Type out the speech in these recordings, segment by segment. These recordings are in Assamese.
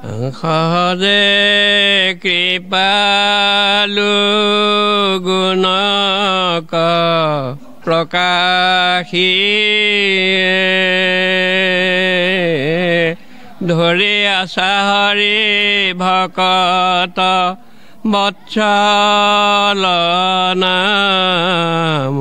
সহজে কৃপালু গুণক প্ৰকাশী ধৰি আছা হৰি ভকত বৎসল নাম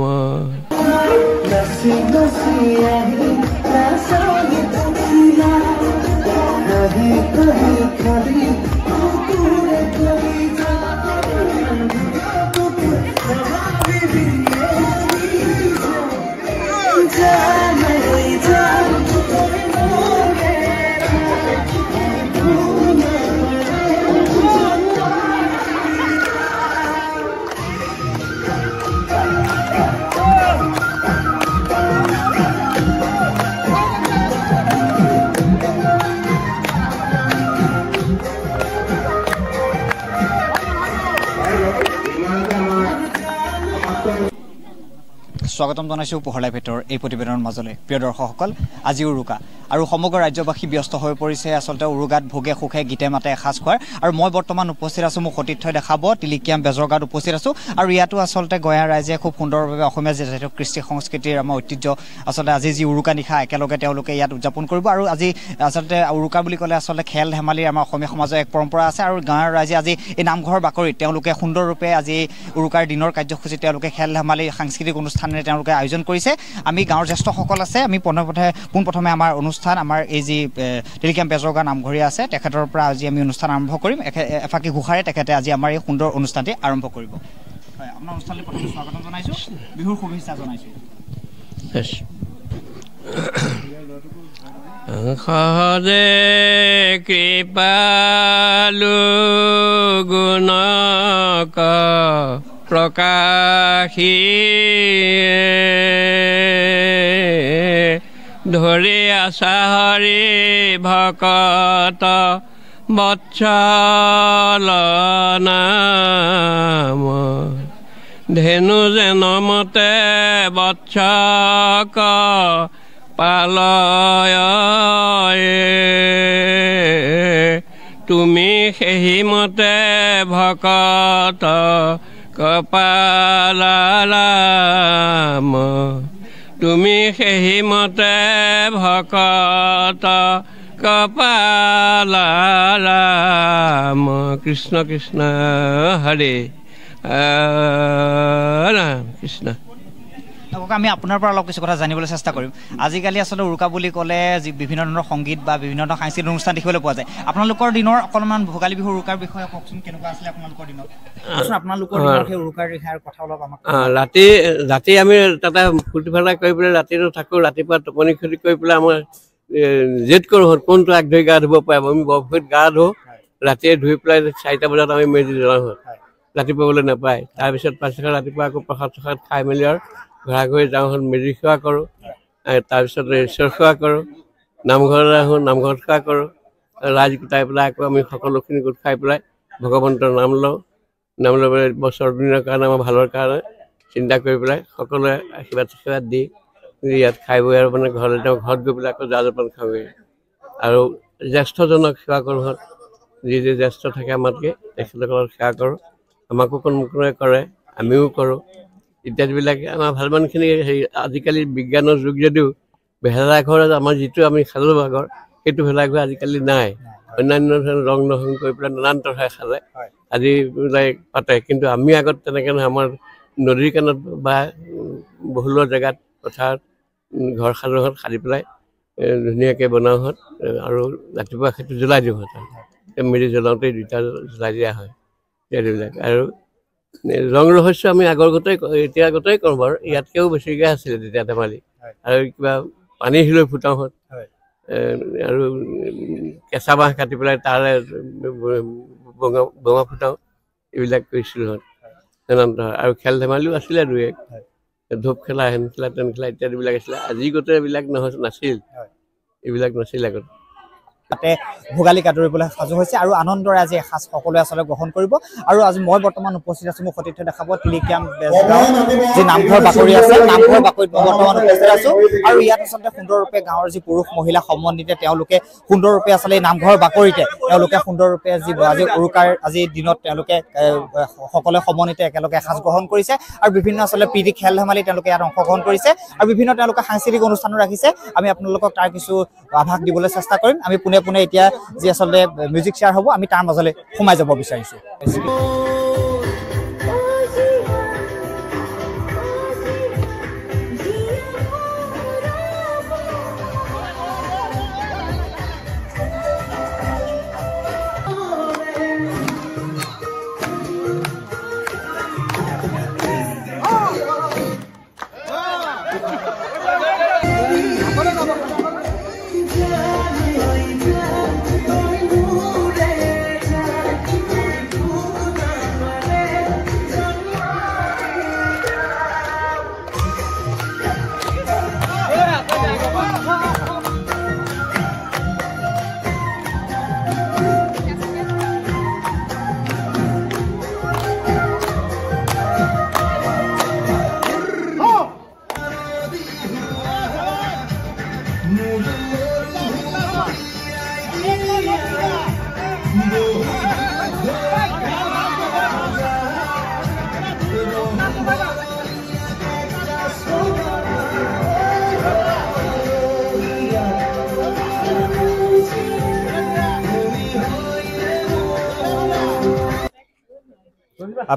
স্বাগতম জানাইছো পোহলাই ভেটৰ এই প্ৰতিবেদনৰ মাজলৈ প্ৰিয় দৰ্শকসকল আজি উৰুকা আৰু সমগ্ৰ ৰাজ্যবাসী ব্যস্ত হৈ পৰিছে আসলতে উৰুগাত ভোগে সুখে গীতে মাতে এসাজ খোৱাৰ আৰু মই বৰ্তমান উপস্থিত আছো মোক সতীৰ্থই দেখাব তিলিকিয়াম বেজৰগাঁৱত উপস্থিত আছো আৰু ইয়াতো আসলতে গঞা ৰাইজে খুব সুন্দৰভাৱে অসমীয়া জাতীয় কৃষ্টি সংস্কৃতিৰ আমাৰ ঐতিহ্য আসলতে আজি যি উৰুকা নিশা একেলগে তেওঁলোকে ইয়াত উদযাপন কৰিব আৰু আজি আসলতে উৰুকা বুলি ক'লে আসলতে খেল ধেমালিৰ আমাৰ অসমীয়া সমাজৰ এক পৰম্পৰা আছে আৰু গাঁৱৰ ৰাইজে আজি এই নামঘৰৰ বাকৰিত তেওঁলোকে সুন্দৰৰূপে আজি উৰুকাৰ দিনৰ কাৰ্যসূচী তেওঁলোকে খেল ধেমালি সাংস্কৃতিক অনুষ্ঠানেৰে তেওঁলোকে আয়োজন কৰিছে আমি গাঁৱৰ জ্যেষ্ঠসকল আছে আমি পোনপ্ৰথমে আমাৰ অনুষ্ঠান আমাৰ এই যি তিলিকিয়াম বেজৰগাঁও নামঘৰীয়া আছে তেখেতৰ পৰা আজি আমি অনুষ্ঠান আৰম্ভ কৰিম এফাকি ঘোষাৰে তেখেতে আজি আমাৰ এই সুন্দৰ অনুষ্ঠানটি আৰম্ভ কৰিব হয় আপোনাৰ অনুষ্ঠানলৈ প্ৰথমে স্বাগতম জনাইছো বিহুৰ শুভেচ্ছা জনাইছো সহজে কৃপালু গুণক প্ৰকাশী ধৰি আছা হৰি ভকত বৎসল নাম ধেনু যেন মতে বৎসক পালয় তুমি সেই মতে ভকত কপালাম তুমি সেই মতে ভকত কপালাম কৃষ্ণ কৃষ্ণ হৰে ৰাম কৃষ্ণ আমি আপোনাৰ পৰা অলপ কিছু কথা জানিবলৈ চেষ্টা কৰিম আজিকালি আসলে উৰুকা বুলি ক'লে যি বিভিন্ন ধৰণৰ সংগীত বা বিভিন্ন ধৰণৰ সাংস্কৃতিক অনুষ্ঠান দেখিবলৈ পোৱা যায় আপোনালোকৰ দিনৰ অকণমান ভোগালী বিহুৰ উৰুকাৰ বিষয়ে কওকচোন কেনেকুৱা আছিলে আপোনালোকৰ দিনত আপোনালোকৰ দিনৰ সেই উৰুকাৰ ৰেখাৰ কথা অলপ আমাক ৰাতি আমি তাতে ফূৰ্তি ফাৰ্তা কৰি পেলাই ৰাতিটো থাকোঁ ৰাতিপুৱা টোপনি ক্ষতি কৰি পেলাই আমাৰ জেদ কৰোঁ কোনটো আগ ধৰি গা ধুব পাৰিব আমি বৰপুখুৰীত গা ধুওঁ ৰাতিয়ে ধুই পেলাই 4টা বজাত আমি মেজি জ্বলাওঁ ৰাতিপুৱা বোলে নাপায় তাৰপিছত পাছদিনা ৰাতিপুৱা আকৌ প্ৰসাদ চসাদ খাই মেলি আৰু ঘৰা ঘৰি যাওঁ মেজি সেৱা কৰোঁ তাৰপিছত ঈশ্বৰ সেৱা কৰোঁ নামঘৰলৈ আহোঁ নামঘৰত সেৱা কৰোঁ ৰাইজ গোটাই পেলাই আকৌ আমি সকলোখিনি গোট খাই পেলাই ভগৱন্তৰ নাম লওঁ নাম লৈ পেলাই বছৰ দিনৰ কাৰণে আমাৰ ভালৰ কাৰণে চিন্তা কৰি পেলাই সকলোৱে আশীৰ্বাদ দি ইয়াত খাই বৈ আৰু মানে ঘৰলৈ যাওঁ ঘৰত গৈ পেলাই আকৌ জা জলপান খাওঁগৈ আৰু জ্যেষ্ঠজনক সেৱা কৰোঁ যি জ্যেষ্ঠ থাকে আমাতকৈ তেখেতসকলক সেৱা কৰোঁ আমাকো কোনোৱে কৰে আমিও কৰোঁ ইত্যাদিবিলাকে আমাৰ ভালমানখিনি হেৰি আজিকালি বিজ্ঞানৰ যুগ যদিও ভেলাঘৰ আমাৰ যিটো আমি খালোঁ আগৰ সেইটো ভেলাঘৰ আজিকালি নাই অন্যান্য ধৰণৰ ৰং নহং কৰি পেলাই নানান তৰহে খালে আজি পাতে কিন্তু আমি আগত তেনেকৈ নহয় আমাৰ নদীৰ কাণত বা বহুলৰ জেগাত পথাৰত ঘৰ সাজি পেলাই ধুনীয়াকৈ বনাওঁহঁত আৰু ৰাতিপুৱা সেইটো জ্বলাই দিওঁহঁত মেজি জ্বলাওঁতেই 2টা জ্বলাই দিয়া হয় ইত্যাদিবিলাক আৰু ৰং ৰহস্য আমি আগৰ এতিয়া আগতেই কৰোঁ বাৰু ইয়াতকৈও বেছিকৈ আছিলে তেতিয়া ধেমালি আৰু কিবা পানী হিলৈ ফুটাওঁহঁত আৰু কেঁচা বাঁহ কাটি পেলাই তাৰে বোমা ফুটাওঁ এইবিলাক কৰিছিলোহঁত নানান আৰু খেল ধেমালিও আছিলে 2-1 ধূপ খেলা হেন খেলা তেন খেলা ইত্যাদিবিলাক আছিলে আজি গোটেই এইবিলাক নাছিল এইবিলাক নাছিল আগত তাতে ভোগালী কাটৰিবলৈ সাজু হৈছে আৰু আনন্দৰে আজি এসাজ সকলোৱে আচলতে গ্ৰহণ কৰিব আৰু আজি মই বৰ্তমান উপস্থিত আছোঁ মোক সতীৰ্থ দেখাব তিলিকিয়াম বেজগাঁও যি নামঘৰ বাকৰি আছে নামঘৰ বাকৰিত মই বৰ্তমান উপস্থিত আছোঁ আৰু ইয়াত আচলতে সুন্দৰৰূপে গাঁৱৰ যি পুৰুষ মহিলা সমন্বিতে তেওঁলোকে সুন্দৰৰূপে আচলতে এই নামঘৰ বাকৰিতে তেওঁলোকে সুন্দৰৰূপে আজি উৰুকাৰ আজিৰ দিনত তেওঁলোকে সকলোৱে সমন্বিতে একেলগে এসাঁজ গ্ৰহণ কৰিছে আৰু বিভিন্ন আচলতে প্ৰীতি খেল ধেমালি তেওঁলোকে ইয়াত অংশগ্ৰহণ কৰিছে আৰু বিভিন্ন তেওঁলোকে সাংস্কৃতিক অনুষ্ঠানো ৰাখিছে আমি আপোনালোকক তাৰ কিছু আভাস দিবলৈ চেষ্টা কৰিম আমি পোনে এতিয়া যি আচলতে মিউজিক শ্বেয়াৰ হ'ব আমি তাৰ মাজলৈ সোমাই যাব বিচাৰিছো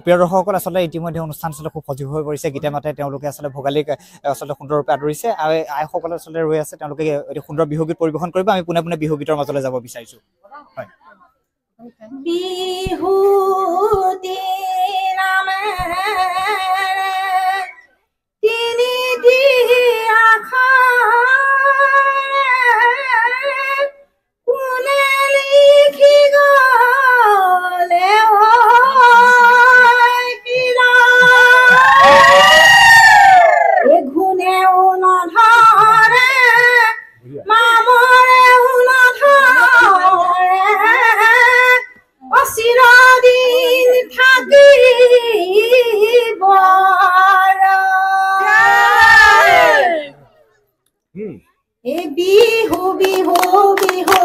প্ৰিয় দৰ্শকসকল আচলতে ইতিমধ্যে অনুষ্ঠান আচলতে খুব সজীৱ হৈ পৰিছে গীতে মাতে তেওঁলোকে আচলতে ভোগালীক আচলতে সুন্দৰৰূপে আদৰিছে আৰু আইসকলে আচলতে ৰৈ আছে তেওঁলোকে এটি সুন্দৰ বিহুগীত পৰিৱেশন কৰিব আমি পোনে বিহুগীতৰ মাজলৈ যাব বিচাৰিছো হয় বিহু দিনামে তিনি দিয়া কোনে লিখি গলে ঘুনেও নধৰে মামৰেও নধৰে অচিৰদিন থাকিব এই বিহু বিহু বিহু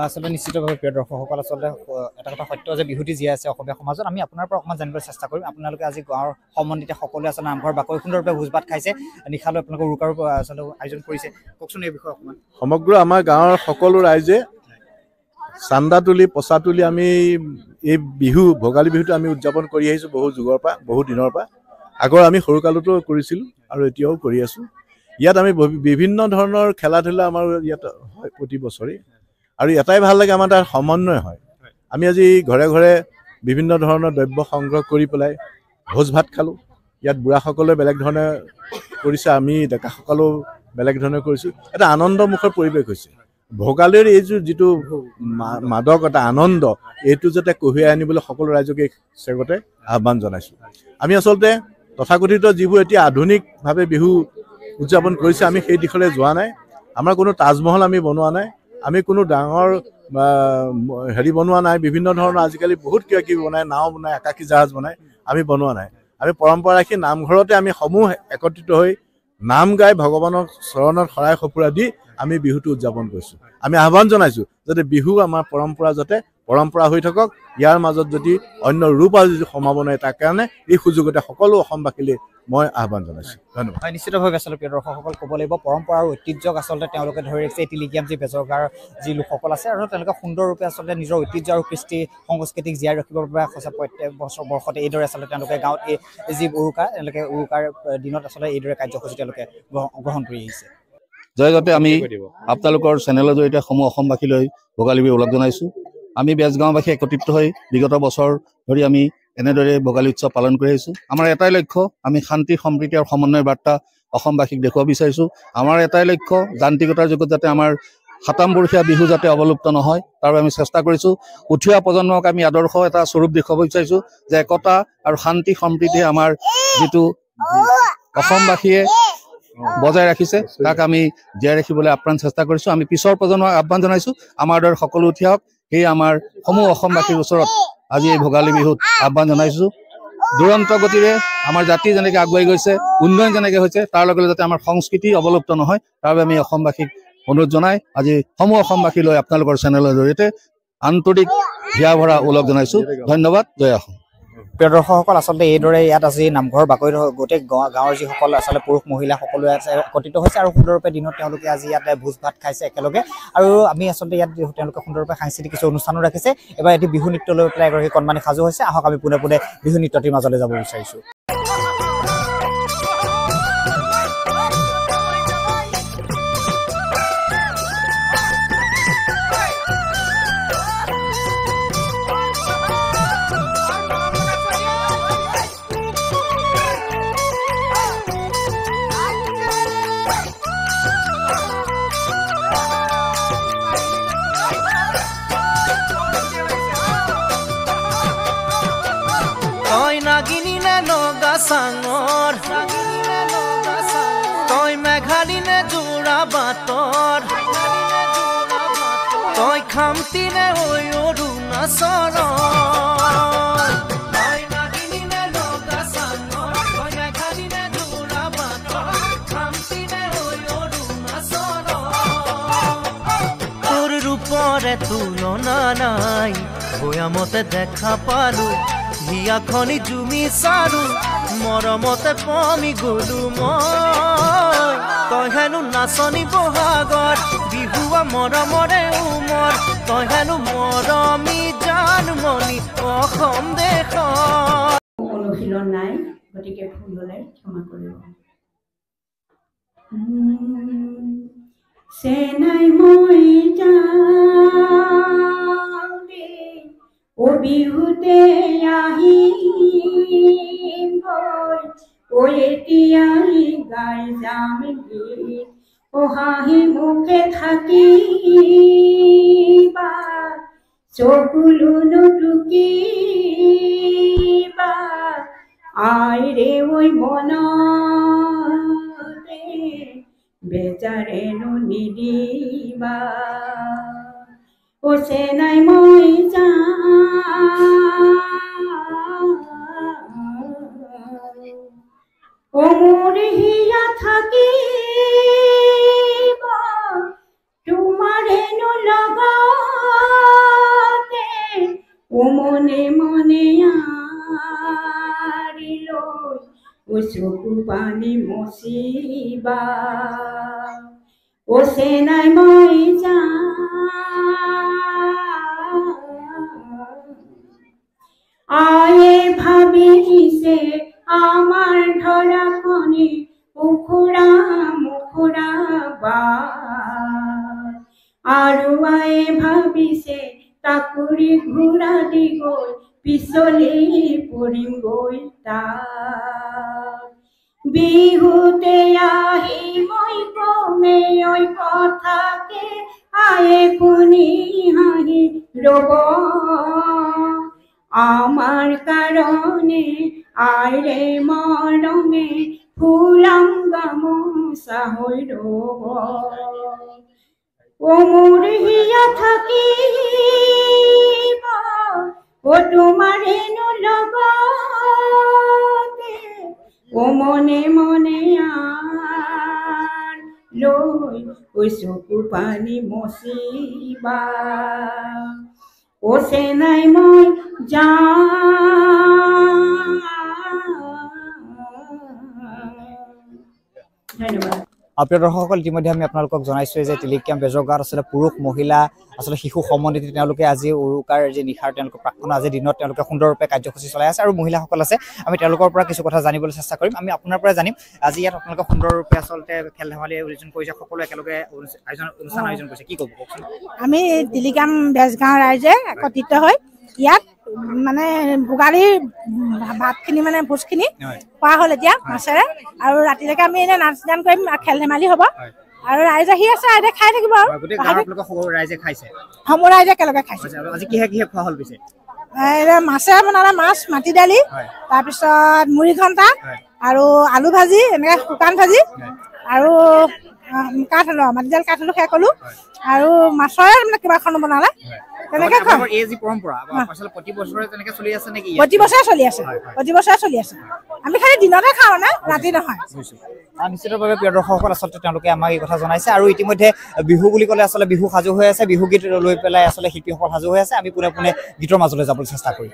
আচলতে নিশ্চিতভাৱে প্ৰিয় দৰ্শকসকল আচলতে এটা কথা সত্য যে বিহুটি জীয়াই আছে অসমীয়া সমাজত আমি আপোনাৰ পৰা অকণমান জানিবলৈ চেষ্টা কৰিম আপোনালোকে আজি গাঁৱৰ সমন্বিতে সকলোৱে আচলতে নামঘৰ বাকৰি সুন্দৰভাৱে ভোজ ভাত খাইছে নিশালৈ আপোনালোকৰ উৰুকাৰ আচলতে আয়োজন কৰিছে কওকচোন এই বিষয়ে অকণমান সমগ্ৰ আমাৰ গাঁৱৰ সকলো ৰাইজে চান্দা তুলি পচা তুলি আমি এই বিহু ভোগালী বিহুটো আমি উদযাপন কৰি আহিছোঁ বহু যুগৰ পৰা বহু দিনৰ পৰা আগৰ আমি সৰুকালতো কৰিছিলোঁ আৰু এতিয়াও কৰি আছোঁ ইয়াত আমি বিভিন্ন ধৰণৰ খেলা ধূলা আমাৰ ইয়াত হয় প্ৰতি বছৰে আৰু এটাই ভাল লাগে আমাৰ তাৰ সমন্বয় হয় আমি আজি ঘৰে ঘৰে বিভিন্ন ধৰণৰ দ্ৰব্য সংগ্ৰহ কৰি পেলাই ভোজ ভাত খালোঁ ইয়াত বুঢ়াসকলে বেলেগ ধৰণে কৰিছে আমি ডেকাসকলেও বেলেগ ধৰণে কৰিছোঁ এটা আনন্দমুখৰ পৰিৱেশ হৈছে ভোগালীৰ এই যিটো মাদক এটা আনন্দ এইটো যাতে কঢ়িয়াই আনিবলৈ সকলো ৰাইজকে চেগতে আহ্বান জনাইছোঁ আমি আচলতে তথাকথিত যিবোৰ এতিয়া আধুনিকভাৱে বিহু উদযাপন কৰিছে আমি সেই দিশলৈ যোৱা নাই আমাৰ কোনো তাজমহল আমি বনোৱা নাই আমি কোনো ডাঙৰ হেৰি বনোৱা নাই, বিভিন্ন ধৰণৰ আজিকালি বহুত কিবা কিবি বনায়, নাও বনায়, আকাশী জাহাজ বনায়, আমি বনোৱা নাই। আমি পৰম্পৰা ৰাখি নামঘৰতে আমি সমূহ একত্ৰিত হৈ নাম গাই ভগৱানৰ চৰণত শৰাই সঁফুৰা দি আমি বিহুটো উদযাপন কৰিছোঁ। আমি আহ্বান জনাইছোঁ যাতে বিহু আমাৰ পৰম্পৰা যাতে পৰম্পৰা হৈ থাকক, ইয়াৰ মাজত যদি অন্য ৰূপ আৰু যদি সোমাব নোৱাৰে তাৰ কাৰণে এই সুযোগতে সকলো অসমবাসীলৈ মই আহ্বান জনাইছোঁ। ধন্যবাদ। হয়, নিশ্চিতভাৱে আচলতে প্ৰিয় দৰ্শকসকল ক'ব লাগিব পৰম্পৰা আৰু ঐতিহ্যক আচলতে তেওঁলোকে ধৰি ৰাখিছে। টিলিগিয়াম যি বেজৰগাৰ যি লোকসকল আছে আৰু তেওঁলোকে সুন্দৰৰূপে আচলতে নিজৰ ঐতিহ্য আৰু কৃষ্টি সংস্কৃতিক জীয়াই ৰাখিবৰ বাবে সঁচা প্ৰত্যেক বৰ্ষতে এইদৰে আচলতে তেওঁলোকে গাঁৱত এই যি উৰুকা, তেওঁলোকে উৰুকাৰ দিনত আচলতে এইদৰে কাৰ্যসূচী তেওঁলোকে গ্ৰহণ কৰি আহিছে। জয়গতে আমি আপোনালোকৰ চেনেলৰ জৰিয়তে সমূহ অসমবাসীলৈ ভোগালী বিহু ওলগ জনাইছোঁ। আমি বেজগাঁওবাসী একত্ৰিত হৈ বিগত বছৰ ধৰি আমি এনেদৰে ভোগালী উৎসৱ পালন কৰি আহিছোঁ। আমাৰ এটাই লক্ষ্য, আমি শান্তি সম্প্ৰীতি আৰু সমন্বয়ৰ বাৰ্তা অসমবাসীক দেখুৱাব বিচাৰিছোঁ। আমাৰ এটাই লক্ষ্য, যান্ত্ৰিকতাৰ যুগত যাতে আমাৰ সাতাম বৰ্ষীয়া বিহু যাতে অৱলুপ্ত নহয় তাৰ বাবে আমি চেষ্টা কৰিছোঁ। উঠি অহা প্ৰজন্মক আমি আদৰ্শ এটা স্বৰূপ দেখুৱাব বিচাৰিছোঁ যে একতা আৰু শান্তি সম্প্ৰীতিয়ে আমাৰ যিটো অসমবাসীয়ে বজাই ৰাখিছে তাক আমি জীয়াই ৰাখিবলৈ আপ্ৰাণ চেষ্টা কৰিছোঁ। আমি পিছৰ প্ৰজন্মক আহ্বান জনাইছোঁ আমাৰ দৰে সকলো উঠি আহক। সেয়ে আমাৰ সমূহ অসমবাসীৰ ওচৰত আজি এই ভোগালী বিহুত আহ্বান জনাইছোঁ। দুৰন্ত গতিৰে আমাৰ জাতি যেনেকৈ আগুৱাই গৈছে, উন্নয়ন যেনেকৈ হৈছে, তাৰ লগে লগে যাতে আমাৰ সংস্কৃতি অৱলুপ্ত নহয় তাৰ বাবে আমি অসমবাসীক অনুৰোধ জনাই আজি সমূহ অসমবাসীলৈ আপোনালোকৰ চেনেলৰ জৰিয়তে আন্তৰিক হিয়া ভৰা ওলগ জনাইছোঁ। ধন্যবাদ। জয় অসম। প্ৰিয় দৰ্শকসকল, আচলতে এইদৰে ইয়াত আজি নামঘৰ বাকৰিত গোটেই গাঁৱৰ যিসকল আচলতে পুৰুষ মহিলা সকলোৱে একত্ৰিত হৈছে আৰু সুন্দৰৰূপে দিনত তেওঁলোকে আজি ইয়াতে ভোজ ভাত খাইছে একেলগে। আৰু আমি আচলতে ইয়াত তেওঁলোকে সুন্দৰৰূপে সাংস্কৃতিক কিছু অনুষ্ঠানো ৰাখিছে। এবাৰ এটি বিহু নৃত্য লৈ পেলাই এগৰাকী কণমানি সাজু হৈছে। আহক আমি পোনে পোনে বিহু নৃত্যটিৰ মাজলৈ যাব বিচাৰিছোঁ। সাঙৰ তই মেঘালী নে জোৰা বাটৰ তই খামতি নে হৈ অৰুণাচলৰ তই নাগিনী নে লগা চাঙৰ তই মেঘালী নে জোৰা বাটৰ খামতি নে হৈ অৰুণাচলৰ তোৰ ৰূপৰে তুলনা নাই ভৈয়ামতে দেখা পালো হিয়াখনি জুমি চাৰু মৰমতে পমি গলো মই তই হেনো নাচনি বহাগত বিহুৱা মৰমৰে উমৰ তই হেনো মৰমি জানমণি অসম দেশত অনুশীলন নাই, গতিকে ভুল হ'লে ক্ষমা কৰিব। চেনাই মই যাওঁ দেই ও বিহুতে আহিম গৈ ও এতিয়াই গাই যাম গীত ও হাঁহি মুখে থাকিবা চকুলো নুটুকিবা আইৰে ঐ মনতে বেজাৰেনো নিদিবা ও চেনাই মই যাওঁ ও মোৰ হিয়া থাকিব তোমাৰেনো লগতে ও মনে মনে আৰি লৈ ও চকু পানী মচিবা ও চেনাই মই যাওঁ আয়ে ভাবিছে আমার ধরাখনি উখুরা মুখুরা বা আৰু আয়ে ভাবিছে তাকুৰি ঘূৰা দি গৈ পিছলি পৰিম গৈ তাক বিহুতে আহি মই কমে ঐ কথাকে আয়ে শুনি হাঁহি ৰব আমাৰ কাৰণে আইৰে মৰমে ফুলাম গামোচা হৈ ৰব ও মোর হিয়া থাকিব ও তোমারে লগতে ও মনে মনে আন লৈ ও চকু পানী মচিবা ও চেনাই মই যাম ধন্যবাদ। প্ৰিয় দৰ্শকসকল ইতিমধ্যে আমি আপোনালোকক জনাইছোঁ যে টিলিকিয়াম বেজৰ গাঁৱত আচলতে পুৰুষ মহিলা আচলতে শিশু সমন্বিত তেওঁলোকে আজি উৰুকাৰ যে নিশাৰ তেওঁলোকৰ প্ৰাক্তন আজিৰ দিনত তেওঁলোকে সুন্দৰৰূপে কাৰ্যসূচী চলাই আছে আৰু মহিলাসকল আছে আমি তেওঁলোকৰ পৰা কিছু কথা জানিবলৈ চেষ্টা কৰিম আমি আপোনাৰ পৰা জানিম আজি ইয়াত আপোনালোকে সুন্দৰৰূপে আচলতে খেল ধেমালি আয়োজন কৰিছে সকলোৱে একেলগে অনুষ্ঠান আয়োজন কৰিছে কি ক'ব কওকচোন আমি টিলিকাম বেজগাঁও ৰাইজে একত্ৰিত হৈ ইয়াত মানে ভোগালীৰ ভাতখিনি মানে ভোজখিনি খোৱা হ'ল এতিয়া মাছেৰে আৰু ৰাতিলৈকে আমি এনে নাচ গান কৰিম আৰু খেল ধেমালি হ'ব আৰু ৰাইজ আহি আছে ৰাইজে খাই থাকিব আৰু ৰাইজে খাইছে সমূহ ৰাইজে একেলগে খাইছে আজি কিহে কিহে খোৱা হ'ল পিছে মাছেৰে বনালে মাছ মাটি দালি তাৰপিছত মুড়ি ঘণ্টা আৰু আলু ভাজি এনেকৈ শুকান ভাজি আৰু কাঠআলু মাটিদাইল কাঠআলু সেয়া ক'লো আৰু মাছৰে মানে কিবা এখন বনালে তেনেকৈ খাওঁ এই যি পৰম্পৰা প্ৰতি বছৰে তেনেকৈ চলি আছে নেকি প্ৰতি বছৰে চলি আছে প্ৰতি বছৰে চলি আছে আমি খালি দিনতে খাওঁ মানে ৰাতি নহয় নিশ্চিতভাৱে প্ৰিয় দৰ্শকসকল আচলতে তেওঁলোকে আমাক এই কথা জনাইছে আৰু ইতিমধ্যে বিহু বুলি ক'লে আচলতে বিহু সাজু হৈ আছে বিহু গীত লৈ পেলাই আচলতে শিল্পীসকল সাজু হৈ আছে আমি পোনে পোনে গীতৰ মাজলৈ যাবলৈ চেষ্টা কৰিম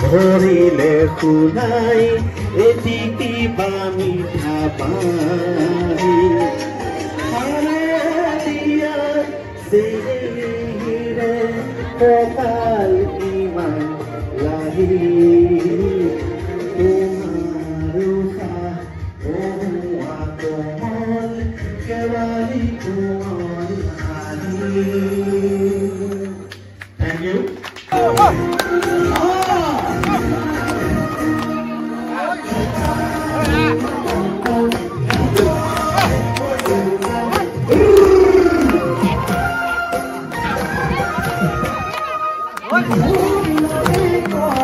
ধৰিলে শুনাই এটি কিবা মিঠা পাহি দিয়া চেহেৰে কপাল কিমান লাহি তোমাৰ কোমল কেৱালি কোমল আহি Thank you.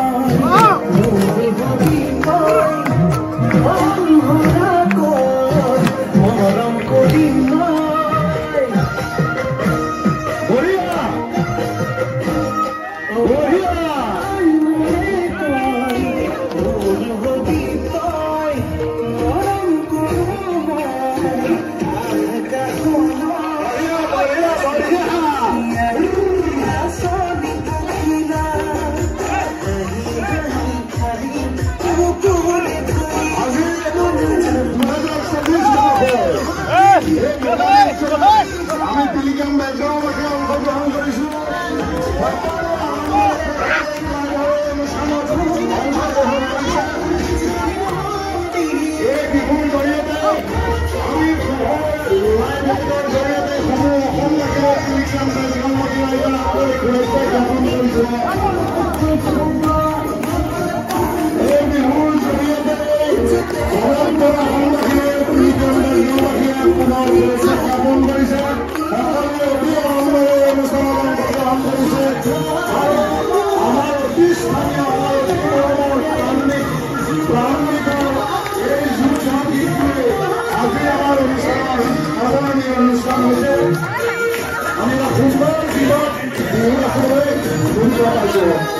টেলিগ্ৰাম বেজগাঁওবাসী অংশগ্ৰহণ কৰিছোঁ এই বিহুৰ জৰিয়তে আমি লাইভৰ জৰিয়তে সমূহ অসমবাসীয়ে টেলিগ্ৰাম বেজগাঁওবাসী ৰাইজৰ আন্তৰিক শুভেচ্ছা জ্ঞাপন কৰিছোঁ এই বিহুৰ জৰিয়তে সমগ্ৰ অসমবাসীয়ে টেলিগ্ৰাম বেজগাঁওবাসীয়ে পুনৰ শুভেচ্ছা জ্ঞাপন কৰিছে সকলোৱে অতি আনন্দৰে অনুষ্ঠানত অংশগ্ৰহণ কৰিছে আৰু আমাৰ অতি স্থানীয় আমাৰ অতি মৰমৰ প্ৰাৰম্ভিকৰ এই যুদ্ধ গীতটোৱে আজি আমাৰ অনুষ্ঠানৰ আদৰণীয় অনুষ্ঠান হৈছে আমি সুন্দৰ গীতত বিহু নাচিবলৈ সুবিধা পাইছোঁ